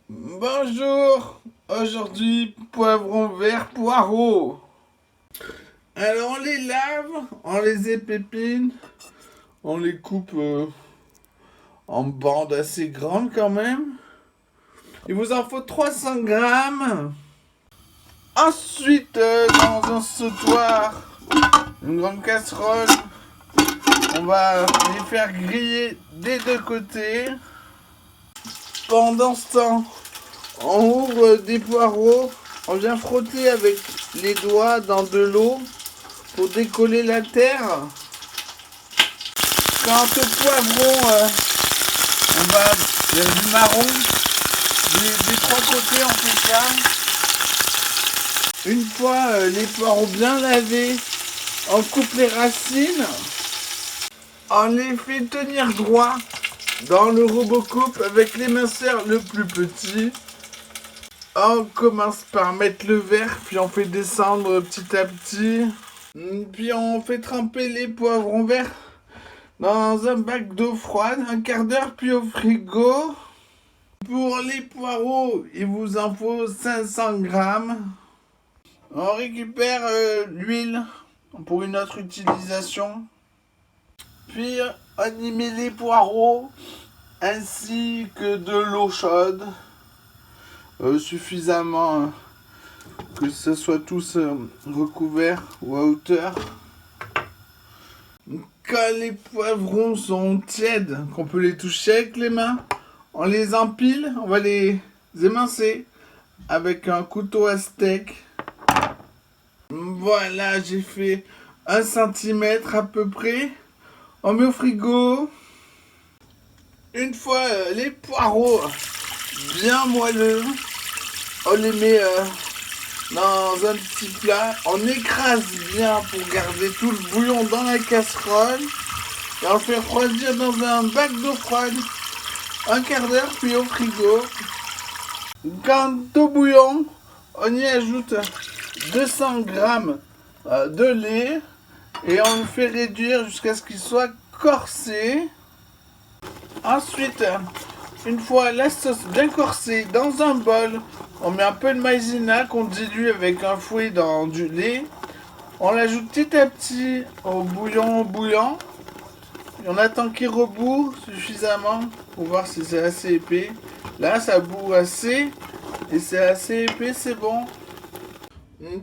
Bonjour. Aujourd'hui, poivron vert poireau. Alors on les lave, on les épépine, on les coupe en bandes assez grandes quand même. Il vous en faut 300 grammes. Ensuite, dans un sautoir, une grande casserole, on va les faire griller des deux côtés. Pendant ce temps, on ouvre des poireaux, on vient frotter avec les doigts dans de l'eau pour décoller la terre. Quand au poivron, on va il y a du marron, des trois côtés on fait ça. Une fois les poireaux bien lavés, on coupe les racines, on les fait tenir droit dans le robocoupe avec l'éminceur le plus petit. On commence par mettre le verre, puis on fait descendre petit à petit. Puis on fait tremper les poivrons verts dans un bac d'eau froide, un quart d'heure, puis au frigo. Pour les poireaux, il vous en faut 500 grammes. On récupère l'huile pour une autre utilisation. Puis on y met les poireaux ainsi que de l'eau chaude. Suffisamment que ce soit tous recouverts ou à hauteur. Quand les poivrons sont tièdes, qu'on peut les toucher avec les mains, on les empile, on va les émincer avec un couteau à steak. Voilà, j'ai fait 1 centimètre à peu près. On met au frigo. Une fois les poireaux bien moelleux, on les met dans un petit plat. On écrase bien pour garder tout le bouillon dans la casserole. Et on le fait refroidir dans un bac d'eau froide. Un quart d'heure, puis au frigo. Quant au bouillon, on y ajoute 200 grammes de lait. Et on le fait réduire jusqu'à ce qu'il soit corsé. Ensuite, une fois la sauce bien corsée dans un bol, on met un peu de maïzena qu'on dilue avec un fouet dans du lait. On l'ajoute petit à petit au bouillon bouillant. Et on attend qu'il reboue suffisamment pour voir si c'est assez épais. Là, ça bout assez et c'est assez épais, c'est bon.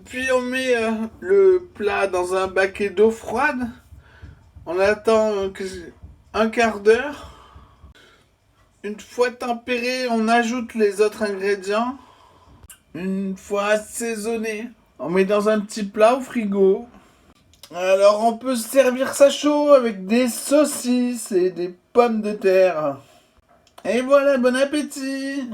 Puis on met le plat dans un baquet d'eau froide. On attend un quart d'heure. Une fois tempéré, on ajoute les autres ingrédients. Une fois assaisonné, on met dans un petit plat au frigo. Alors on peut se servir ça chaud avec des saucisses et des pommes de terre. Et voilà, bon appétit!